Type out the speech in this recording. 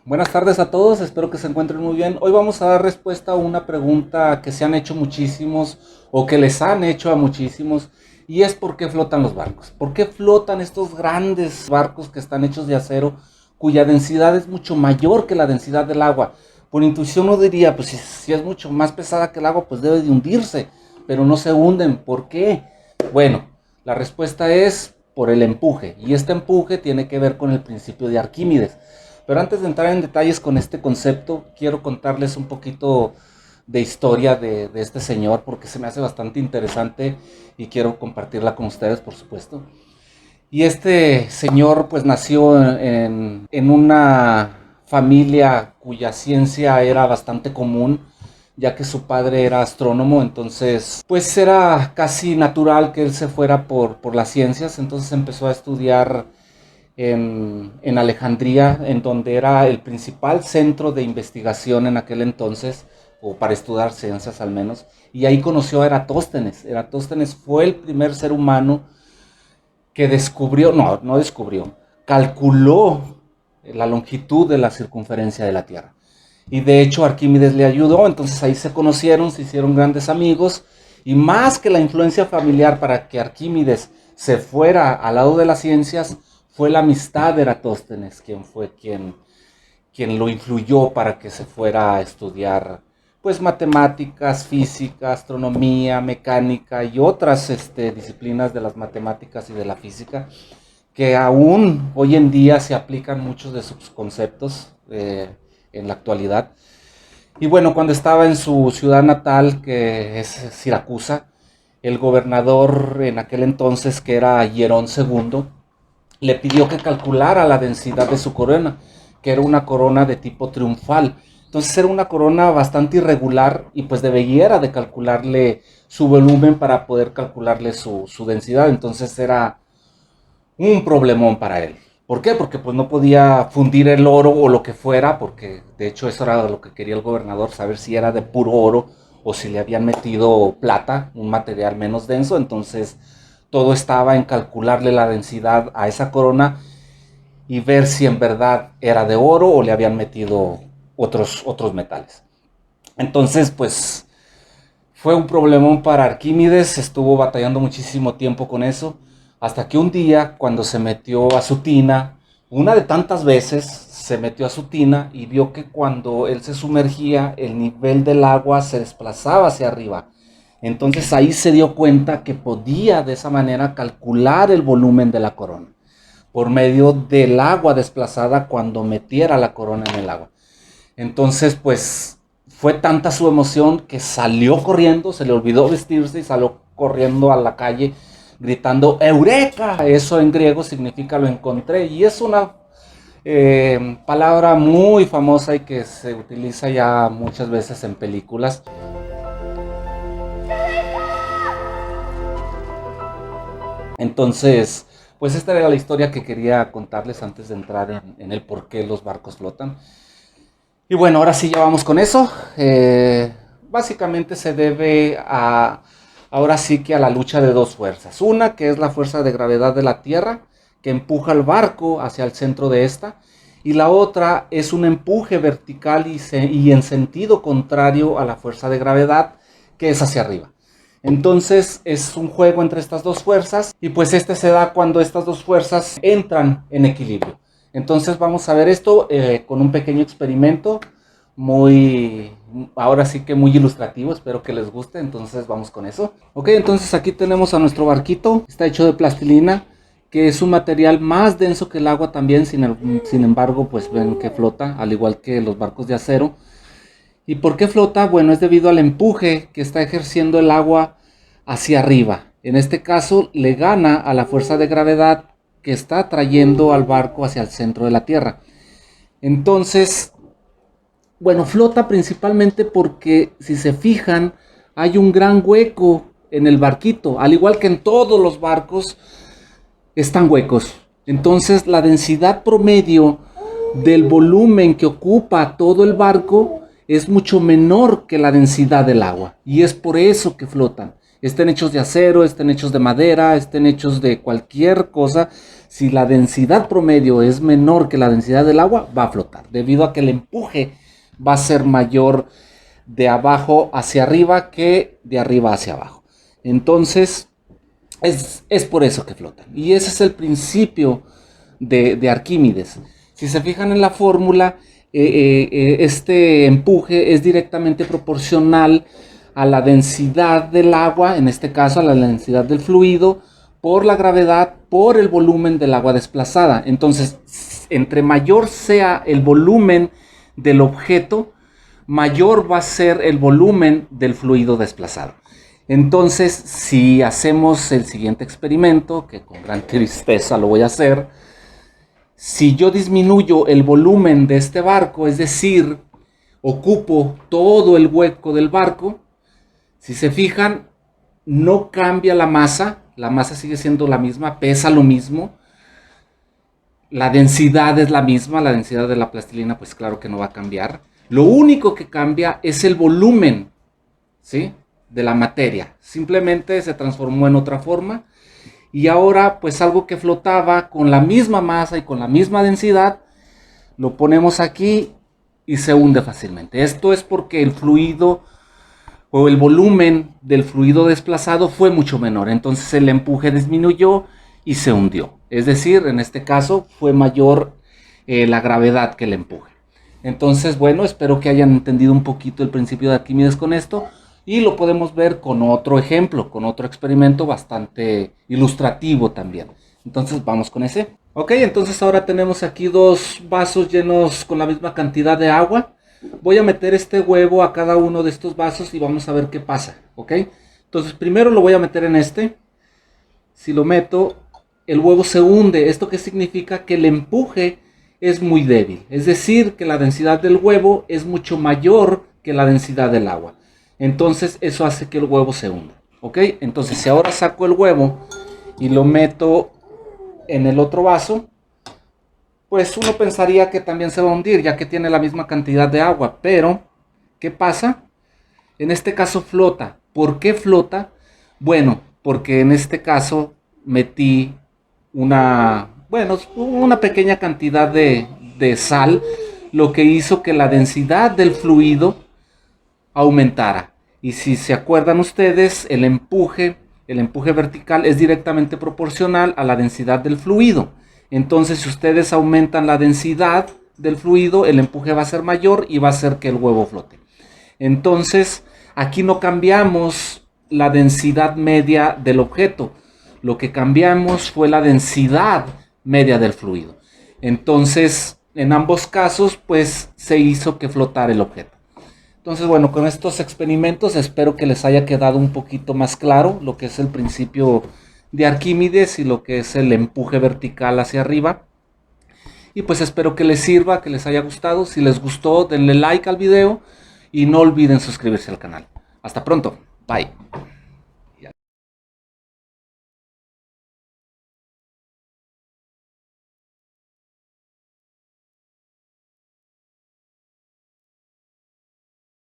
Buenas tardes a todos, espero que se encuentren muy bien. Hoy vamos a dar respuesta a una pregunta que se han hecho muchísimos o que les han hecho a muchísimos, y es ¿por qué flotan los barcos? ¿Por qué flotan estos grandes barcos que están hechos de acero cuya densidad es mucho mayor que la densidad del agua? Por intuición uno diría, pues si es mucho más pesada que el agua, pues debe de hundirse, pero no se hunden. ¿Por qué? Bueno, la respuesta es por el empuje, y este empuje tiene que ver con el principio de Arquímedes. Pero antes de entrar en detalles con este concepto, quiero contarles un poquito de historia de este señor, porque se me hace bastante interesante y quiero compartirla con ustedes, por supuesto. Y este señor pues nació en una familia cuya ciencia era bastante común, ya que su padre era astrónomo. Entonces pues era casi natural que él se fuera por las ciencias. Entonces empezó a estudiar en Alejandría, en donde era el principal centro de investigación en aquel entonces, o para estudiar ciencias al menos, y ahí conoció a Eratóstenes. Eratóstenes fue el primer ser humano que descubrió, no descubrió, calculó la longitud de la circunferencia de la Tierra. Y de hecho Arquímedes le ayudó. Entonces ahí se conocieron, se hicieron grandes amigos, y más que la influencia familiar para que Arquímedes se fuera al lado de las ciencias, fue la amistad de Eratóstenes quien lo influyó para que se fuera a estudiar pues matemáticas, física, astronomía, mecánica y otras disciplinas de las matemáticas y de la física, que aún hoy en día se aplican muchos de sus conceptos en la actualidad. Y bueno, cuando estaba en su ciudad natal, que es Siracusa, el gobernador en aquel entonces, que era Hierón II, le pidió que calculara la densidad de su corona, que era una corona de tipo triunfal. Entonces era una corona bastante irregular, y pues debiera de calcularle su volumen para poder calcularle su densidad. Entonces era un problemón para él. ¿Por qué? Porque pues no podía fundir el oro o lo que fuera, porque de hecho eso era lo que quería el gobernador, saber si era de puro oro o si le habían metido plata, un material menos denso. Entonces todo estaba en calcularle la densidad a esa corona y ver si en verdad era de oro o le habían metido otros metales. Entonces pues fue un problemón para Arquímedes, estuvo batallando muchísimo tiempo con eso, hasta que un día, cuando se metió a su tina, una de tantas veces se metió a su tina y vio que cuando él se sumergía, el nivel del agua se desplazaba hacia arriba. Entonces ahí se dio cuenta que podía de esa manera calcular el volumen de la corona, por medio del agua desplazada cuando metiera la corona en el agua. Entonces pues fue tanta su emoción que salió corriendo, se le olvidó vestirse y salió corriendo a la calle gritando ¡Eureka! Eso en griego significa lo encontré, y es una palabra muy famosa y que se utiliza ya muchas veces en películas. Entonces, pues esta era la historia que quería contarles antes de entrar en el por qué los barcos flotan. Y bueno, ahora sí ya vamos con eso. Básicamente se debe ahora sí que a la lucha de dos fuerzas. Una que es la fuerza de gravedad de la Tierra, que empuja el barco hacia el centro de esta. Y la otra es un empuje vertical y en sentido contrario a la fuerza de gravedad, que es hacia arriba. Entonces es un juego entre estas dos fuerzas, y pues se da cuando estas dos fuerzas entran en equilibrio. Entonces vamos a ver esto con un pequeño experimento ahora sí que muy ilustrativo, espero que les guste. Entonces vamos con eso. Ok, entonces aquí tenemos a nuestro barquito, está hecho de plastilina, que es un material más denso que el agua también, sin embargo pues ven que flota, al igual que los barcos de acero. ¿Y por qué flota? Bueno, es debido al empuje que está ejerciendo el agua hacia arriba. En este caso le gana a la fuerza de gravedad que está trayendo al barco hacia el centro de la Tierra. Entonces, bueno, flota principalmente porque, si se fijan, hay un gran hueco en el barquito, al igual que en todos los barcos están huecos. Entonces la densidad promedio del volumen que ocupa todo el barco es mucho menor que la densidad del agua, y es por eso que flotan. estén hechos de acero, estén hechos de madera, estén hechos de cualquier cosa, si la densidad promedio es menor que la densidad del agua, va a flotar, debido a que el empuje va a ser mayor de abajo hacia arriba que de arriba hacia abajo. Entonces, es por eso que flotan. Y ese es el principio de Arquímedes. Si se fijan en la fórmula, este empuje es directamente proporcional a la densidad del agua, en este caso a la densidad del fluido, por la gravedad, por el volumen del agua desplazada. Entonces, entre mayor sea el volumen del objeto, mayor va a ser el volumen del fluido desplazado. Entonces, si hacemos el siguiente experimento, que con gran tristeza lo voy a hacer, si yo disminuyo el volumen de este barco, es decir, ocupo todo el hueco del barco, si se fijan, no cambia la masa sigue siendo la misma, pesa lo mismo, la densidad es la misma, la densidad de la plastilina pues claro que no va a cambiar. Lo único que cambia es el volumen, ¿sí?, de la materia. Simplemente se transformó en otra forma y ahora pues algo que flotaba con la misma masa y con la misma densidad, lo ponemos aquí y se hunde fácilmente. Esto es porque el fluido o el volumen del fluido desplazado fue mucho menor. Entonces el empuje disminuyó y se hundió. Es decir, en este caso fue mayor la gravedad que el empuje. Entonces, bueno, espero que hayan entendido un poquito el principio de Arquímedes con esto. Y lo podemos ver con otro ejemplo, con otro experimento bastante ilustrativo también. Entonces vamos con ese. Ok, entonces ahora tenemos aquí dos vasos llenos con la misma cantidad de agua. Voy a meter este huevo a cada uno de estos vasos y vamos a ver qué pasa. Ok, entonces primero lo voy a meter en este. Si lo meto, el huevo se hunde. ¿Esto qué significa? Que el empuje es muy débil. Es decir, que la densidad del huevo es mucho mayor que la densidad del agua. Entonces eso hace que el huevo se hunda. ¿Ok? Entonces si ahora saco el huevo y lo meto en el otro vaso, pues uno pensaría que también se va a hundir, ya que tiene la misma cantidad de agua. Pero, ¿qué pasa? En este caso flota. ¿Por qué flota? Bueno, porque en este caso metí una pequeña cantidad de sal, lo que hizo que la densidad del fluido aumentara. Y si se acuerdan ustedes, el empuje vertical es directamente proporcional a la densidad del fluido. Entonces, si ustedes aumentan la densidad del fluido, el empuje va a ser mayor y va a hacer que el huevo flote. Entonces, aquí no cambiamos la densidad media del objeto. Lo que cambiamos fue la densidad media del fluido. Entonces, en ambos casos, pues se hizo que flotara el objeto. Entonces, bueno, con estos experimentos espero que les haya quedado un poquito más claro lo que es el principio de Arquímedes y lo que es el empuje vertical hacia arriba. Y pues espero que les sirva, que les haya gustado. Si les gustó, denle like al video y no olviden suscribirse al canal. Hasta pronto. Bye.